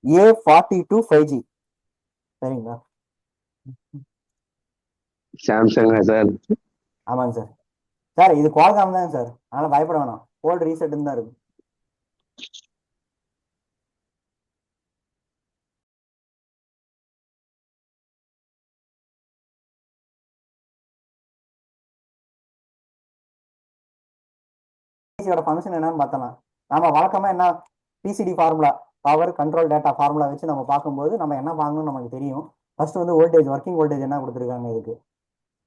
A42 5G. சரிங்களா? சாம்சங்கா sir? ஆமாங்க sir. Sir இது குவால்காம் தான் சார், அதனால பயப்பட வேணாம். கோல்டு ரீசெட் தான் இருக்கு. ஃபங்க்ஷன் என்னன்னு பார்த்தலாம். நம்ம வழக்கமா என்ன, PCD formula, power control data formula வச்சு நம்ம பார்க்கும்போது நம்ம என்ன பார்க்கணும்னு நமக்கு தெரியும். ஃபர்ஸ்ட் வந்து வோல்டேஜ், ஒர்க்கிங் வோல்டேஜ் என்ன கொடுத்துருக்காங்க இதுக்கு.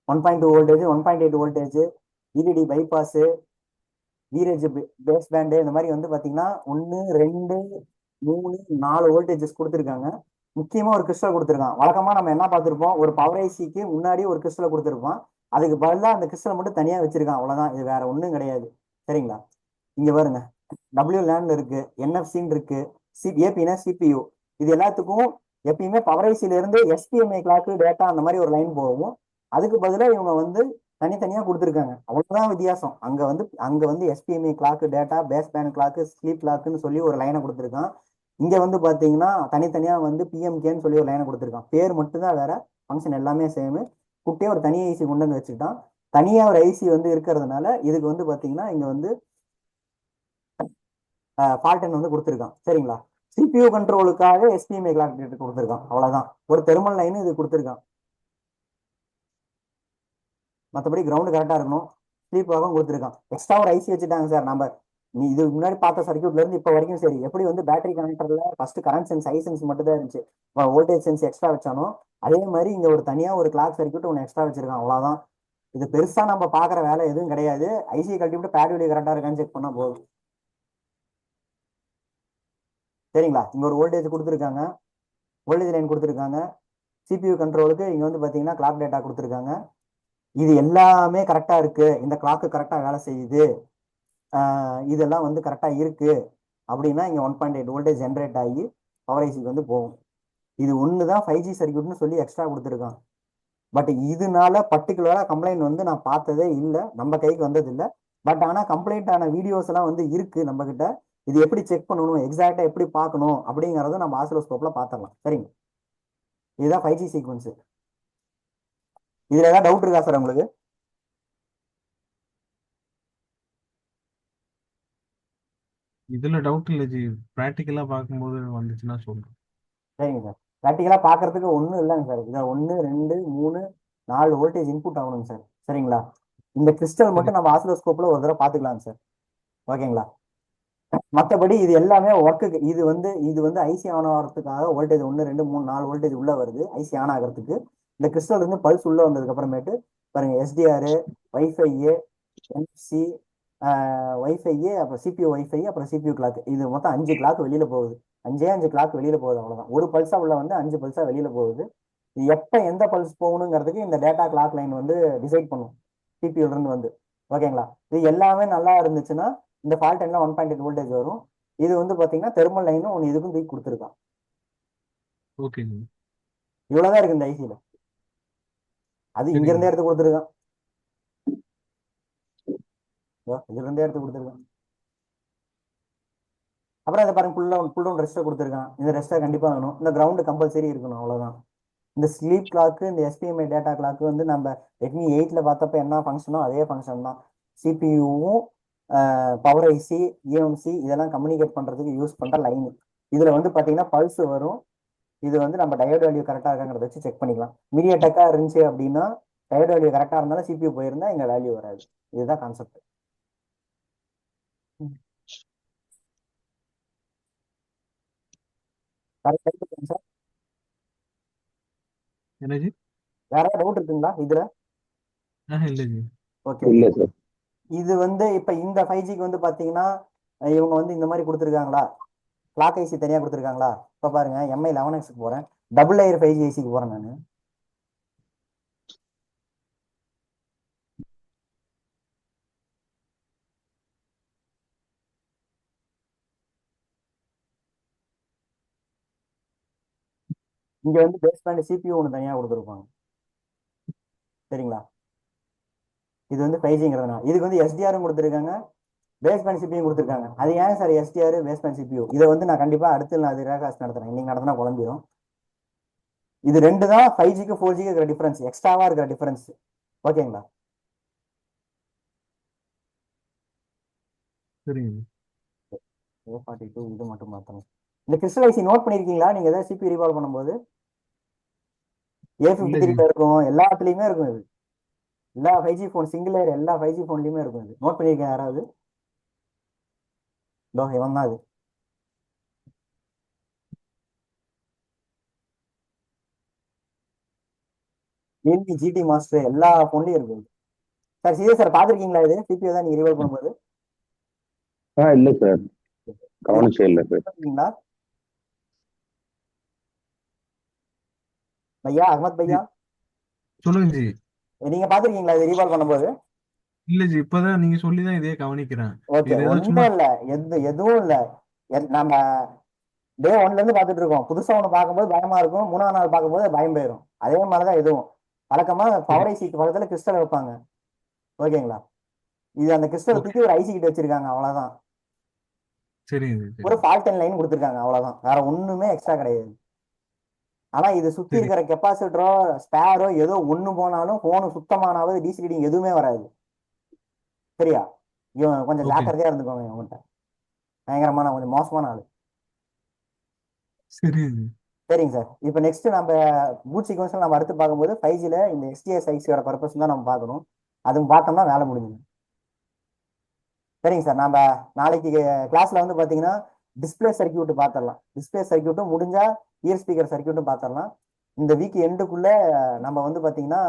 1.2 voltage, 1.8 voltage, EDT bypass, VREG base band, இந்த மாதிரி வந்து பார்த்தீங்கன்னா 1 2 3 4 வோல்டேஜஸ் கொடுத்துருக்காங்க. முக்கியமா ஒரு கிறிஸ்டல் கொடுத்துருக்கான். வழக்கமா நம்ம என்ன பார்த்துருப்போம், ஒரு பவர் ஐசிக்கு முன்னாடி ஒரு கிறிஸ்டலை கொடுத்துருப்போம். அதுக்கு பதிலாக அந்த கிறிஸ்டலை மட்டும் தனியாக வச்சிருக்கான், அவ்வளவுதான். இது வேற ஒன்றும் கிடையாது. சரிங்களா? இங்க பாருங்க, டபிள்யூ லேண்ட் இருக்கு, என்எஃப்சின்னு இருக்கு, ஏபினா சிபியூ. இது எல்லாத்துக்கும் எப்பயுமே பவர் ஐசில இருந்து எஸ்பிஎம்ஐ கிளாக்கு டேட்டா அந்த மாதிரி ஒரு லைன் போகும். அதுக்கு பதிலாக இவங்க வந்து தனித்தனியா கொடுத்துருக்காங்க, அவ்வளவுதான் வித்தியாசம். அங்க வந்து SPMI clock data, base band clock, sleep கிளாக்குன்னு சொல்லி ஒரு லைனை கொடுத்துருக்கான். இங்க வந்து பாத்தீங்கன்னா தனித்தனியா வந்து பிஎம்கேன்னு சொல்லி ஒரு லைனை கொடுத்துருக்கான். பேர் மட்டும்தான் வேற, ஃபங்க்ஷன் எல்லாமே சேமு. குட்டியே ஒரு தனி ஐசி கொண்டு வந்து வச்சுட்டான். தனியா ஒரு ஐசி வந்து இருக்கிறதுனால இதுக்கு வந்து பாத்தீங்கன்னா இங்க வந்து ஃபால்டன் வந்து கொடுத்துருக்கான். சரிங்களா? சிபியூ கண்ட்ரோலுக்காக எஸ்பிஎம்ஐ கிளாக் கொடுத்துருக்கான், அவ்வளவுதான். ஒரு தெர்மல் லைன் இது கொடுத்துருக்கான். மற்றபடி கிரவுண்டு கரெக்டாக இருக்கணும். ஸ்லீப்பாகவும் கொடுத்துருக்கான். எக்ஸ்ட்ரா ஒரு ஐசி வச்சுட்டாங்க சார். நம்ம நீ இது முன்னாடி பார்த்த சர்க்கியூட்ல இருந்து இப்போ வரைக்கும் சரி, எப்படி வந்து பேட்டரி கனெக்டர்ல ஃபர்ஸ்ட் கரண்ட் சென்ஸ், ஐ சென்ஸ் மட்டும் தான் இருந்துச்சு, வோல்டேஜ் சென்ஸ் எக்ஸ்ட்ரா வச்சானோ அதே மாதிரி இங்க ஒரு தனியா ஒரு கிளாக் சர்க்கியூட் ஒன்று எக்ஸ்ட்ரா வச்சிருக்கான், அவ்வளவுதான். இது பெருசா நம்ம பாக்குற வேலை எதுவும் கிடையாது. ஐசி கழட்டி விட்டு பேட் வெளியே கரெக்டா இருக்கான்னு செக் பண்ணா போதும். சரிங்களா? இங்க ஒரு வோல்டேஜ் கொடுத்துருக்காங்க, வோல்டேஜ் லைன் கொடுத்துருக்காங்க. சிபியூ கண்ட்ரோலுக்கு இங்க வந்து பாத்தீங்கன்னா கிளாக் டேட்டா கொடுத்துருக்காங்க. இது எல்லாமே கரெக்டா இருக்கு, இந்த கிளாக்கு கரெக்டா வேலை செய்யுது, இதெல்லாம் வந்து கரெக்டா இருக்கு அப்படின்னா இங்க 1.8 வோல்டேஜ் ஜென்ரேட் ஆகி பவர் ஐசிக்கு வந்து போகும். இது ஒண்ணுதான் 5G சர்க்கியூட்னு சொல்லி எக்ஸ்ட்ரா கொடுத்துருக்கான். பட் இதனால பர்டிகுலரா கம்ப்ளைண்ட் வந்து நான் பார்த்ததே இல்லை, நம்ம கைக்கு வந்தது இல்லை. பட் ஆனா கம்ப்ளைண்ட் ஆன வீடியோஸ் எல்லாம் வந்து இருக்கு நம்ம கிட்ட. இது எப்படி செக் பண்ணணும், எக்ஸாக்டா எப்படி பார்க்கணும் அப்படிங்கறத நம்ம ஆசிலோஸ்கோப்ல பார்த்துடலாம். சரிங்க? இதுதான் 5G சீக்வன்ஸ். இதுல ஏதாவது டவுட் இருக்கா சார் உங்களுக்கு? இதுல டவுட் இல்லை ஜி, ப்ராக்டிக்கலா பார்க்கும்போது வந்துச்சுன்னா சொல்றேன். சரிங்க சார். ப்ராக்டிக்கலா பாக்குறதுக்கு ஒன்றும் இல்லைங்க சார். இதை 1 2 3 4 வோல்டேஜ் இன்புட் ஆகணுங்க சார். சரிங்களா? இந்த கிறிஸ்டல் சரி. மட்டும் நம்ம ஆசிலோஸ்கோப்ல ஒரு தடவை பார்த்துக்கலாங்க சார். ஓகேங்களா? மற்றபடி இது எல்லாமே ஒர்க்குக்கு. இது வந்து ஐசி ஆன் ஆகிறதுக்காக வோல்டேஜ் 1 2 3 4 வோல்டேஜ் உள்ள வருது ஐசி ஆன் ஆகிறதுக்கு. இந்த கிறிஸ்டல் இருந்து பல்ஸ் உள்ள வந்ததுக்கு அப்புறமேட்டு பாருங்க, எஸ்டிஆர், வைஃபை, என்சி, வைஃபை, அப்புறம் சிபியூ வைஃபை, அப்புறம் சிபியூ கிளாக், இது மொத்தம் 5 கிளாக் வெளியில போகுது. 5 கிளாக் வெளியில போகுது, அவ்வளவுதான். ஒரு பல்ஸா உள்ள வந்து 5 பல்ஸா வெளியில போகுது. இது எப்ப எந்த பல்ஸ் போகணுங்கிறதுக்கு இந்த டேட்டா கிளாக் லைன் வந்து டிசைட் பண்ணும், சிபியூல இருந்து வந்து. ஓகேங்களா? இது எல்லாமே நல்லா இருந்துச்சுன்னா இந்த ஃபால்ட் என்ன 1.8 வோல்டேஜ் வரும். இது வந்து பாத்தீங்கன்னா தெர்மல் லைனும் ஒன்று இதுக்கும் தூக்கி கொடுத்துருக்கான். ஓகேங்க. இவ்வளவுதான் இருக்கு இந்த ஐசியில. அது இங்க சரிங்க. இருந்தே எடுத்து கொடுத்துருக்கான், இதுல இருந்தே எடுத்து கொடுத்துருக்கான். அப்புறம் இதை பாருங்க, புல் டவுன் ரெஸ்ட்டை கொடுத்துருக்கான். இந்த ரெஸ்ட்டை கண்டிப்பா வேணும். இந்த கிரவுண்டு கம்பல்சரி இருக்கணும், அவ்வளவுதான். இந்த ஸ்லீப் கிளாக்கு, இந்த எஸ்பிஎம்ஐ டேட்டா கிளாக்கு வந்து நம்ம ரெட்மி 8ல பார்த்தப்ப என்ன ஃபங்க்ஷனோ அதே ஃபங்க்ஷன் தான். சிபியூவும் பவர் ஐசி, இஎம்சி இதெல்லாம் கம்யூனிகேட் பண்றதுக்கு யூஸ் பண்ற லைன். இதுல வந்து பாத்தீங்கன்னா பல்ஸ் வரும். இது வந்து நம்ம டயோட் வேல்யூ கரெக்டா இருக்காங்கிறத வச்சு செக் பண்ணிக்கலாம். மீடியா டெக்கா இருந்துச்சு அப்படின்னா டயோட் வேல்யூ கரெக்டா இருந்தாலும் சிபியூ போயிருந்தா இங்க வேல்யூ வராது. இதுதான் கான்செப்ட். சார் என்னஜி? வேற டவுட் இருக்குங்களா இதுல? இல்லை ஜி. ஓகே. இல்ல சார். இது வந்து இப்ப இந்த 5Gக்கு வந்து பாத்தீங்கன்னா இவங்க வந்து இந்த மாதிரி கொடுத்துருக்காங்களா, கிளாக் ஐசி தனியா கொடுத்துருக்காங்களா? இப்ப பாருங்க, எம்ஐ 11Xக்கு போறேன், டபுள் லேயர் 5G ஐசிக்கு போறேன் நான். இங்க வந்து பேஸ் பேண்ட் சிபியூ ஒன்று தனியா கொடுத்துருப்பாங்க. சரிங்களா? இது வந்து 5Gங்கிறதுனால இதுக்கு வந்து எஸ்டிஆரும் கொடுத்துருக்காங்க, பேஸ்பேண்ட் சிபியும் கொடுத்துருக்காங்க. அது ஏன் சார் எஸ்டிஆர் பேஸ்பேண்ட் சிபியூ? இதை வந்து நான் கண்டிப்பா அடுத்து நான் அது ரேகாஸ்ட் நடத்துறேன். இன்னைக்கு நடத்தினா குழம்பிடும். இது ரெண்டு தான் 5Gக்கு 4Gக்கு இருக்கிற டிஃபரன்ஸ், எக்ஸ்ட்ராவா இருக்கிற டிஃபரன்ஸ். ஓகேங்களா? சரிங்க. A42 இது மட்டும் மாத்தணும். இந்த கிறிஸ்டல் ஐசி நோட் பண்ணிருக்கீங்களா நீங்க ஏதாவது சிபி ரீபால் பண்ணும்போது? இல்ல A53 ஜி. இருக்கும், எல்லாத்துலயுமே இருக்கும் இது. எல்லா 5G ஃபோன் சிங்கிள் லேயர் எல்லா 5G ஃபோன்லயுமே இருக்கும் இது. நோட் பண்ணிருக்கேன் யாராவது? இதோ இவன் தான் இது. ரியல்மி ஜிடி மாஸ்டர் எல்லா ஃபோன்லயும் இருக்கும் சார். சீரியஸ் சார், பாத்திருக்கீங்களா இது சிபிஓ தான் நீங்க ரீவால் பண்ணும்போது? இல்ல சார், கவனிச்சே இல்ல சார். பாத்திருக்கீங்களா பையா, அகமத் பையா? சொல்லுங்க ஜி. நீங்க பாத்திருக்கீங்களா இது ரீவால் பண்ணும்போது? இல்ல ஜி, இப்பதான் நீங்க சொல்லிதான் இதே கவனிக்கிறேன். ஓகே, இது ஏதோ சும்மா ஒன்றும் இல்ல, எதுவும் இல்ல. நம்ம டே ஒன்ல இருந்து பாத்துட்டு இருக்கோம். புதுசா ஒண்ணு பார்க்கும்போது பயமா இருக்கும், மூணாவது நாள் பார்க்கும்போது பயம் போயிடும். அதே மாதிரிதான் இதுவும். வழக்கமா சரி. பவர் ஐசிக்கு பக்கத்துல கிறிஸ்டல் வைப்பாங்க. ஓகேங்களா? இது அந்த கிறிஸ்டல் ஓகே. தூக்கி ஒரு ஐசி கிட்ட வச்சிருக்காங்க, அவ்வளவுதான். சரிங்க ஜி. ஒரு சரி. ஃபால்ட் அண்ட் லைன் கொடுத்துருக்காங்க, அவ்வளவுதான். வேற ஒண்ணுமே எக்ஸ்ட்ரா கிடையாது. ஆனா இது சுத்தி சரி. இருக்கிற கெப்பாசிட்டரோ ஸ்பேரோ ஏதோ ஒண்ணு போனாலும் போனு சுத்தமானாவது டிசி ரீடிங் எதுவுமே வராது. சரியா? இவன் கொஞ்சம் ஓகே. ஜாக்கிரதையா இருந்துக்கோங்க. இவன்கிட்ட பயங்கரமான கொஞ்சம் மோசமான ஆளு. சரிங்க ஜி. சரிங்க சார். இப்போ நெக்ஸ்ட் நம்ம பூட் சீக்வன்ஸ்ல நம்ம அடுத்து பார்க்கும்போது 5Gல இந்த எஸ்டிஎஸ் ஐசியோட பர்பஸ் தான் நம்ம பார்க்கணும். அதுவும் பார்த்தோம்னா வேலை முடிஞ்சுது. சரிங்க சார். நம்ம நாளைக்கு கிளாஸ்ல வந்து பாத்தீங்கன்னா டிஸ்பிளே சர்க்கியூட் பார்த்துடலாம். டிஸ்பிளே சர்க்கியூட்டும் முடிஞ்சா இயர் ஸ்பீக்கர் சர்க்கியூட்டும் பார்த்துடலாம். இந்த வீக் எண்டுக்குள்ள நம்ம வந்து பாத்தீங்கன்னா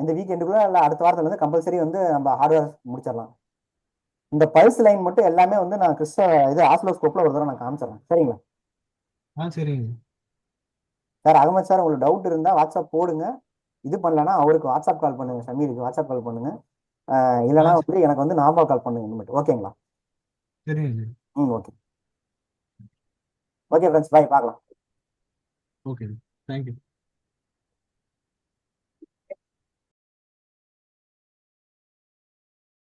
இந்த வீக் எண்டுக்குள்ள இல்லை அடுத்த வாரத்துல வந்து கம்பல்சரி வந்து நம்ம ஹார்ட்வேர் முடிச்சிடலாம். இந்த பல்ஸ் லைன் மட்டும் எல்லாமே வந்து நான் இது ஆஸ்லோஸ்கோப்ல ஒரு தடவை நான் காமிச்சிடறேன். சரிங்களா சரிங்க. சார்? அகமது சார், உங்களுக்கு டவுட் இருந்தா வாட்ஸ்அப் போடுங்க. இது பண்ணலன்னா அவருக்கு வாட்ஸ்அப் கால் பண்ணுங்க, ஷமீருக்கு வாட்ஸ்அப் கால் பண்ணுங்க. இல்லைன்னா வந்து எனக்கு வந்து நார்மல் கால் பண்ணுங்க இனிமேட்டு. ஓகேங்களா? சரிங்க ஜி. ஓகே. ஓகே ஃப்ரெண்ட்ஸ், பாய், பார்க்கலாம். ஓகே. தேங்க்யூ.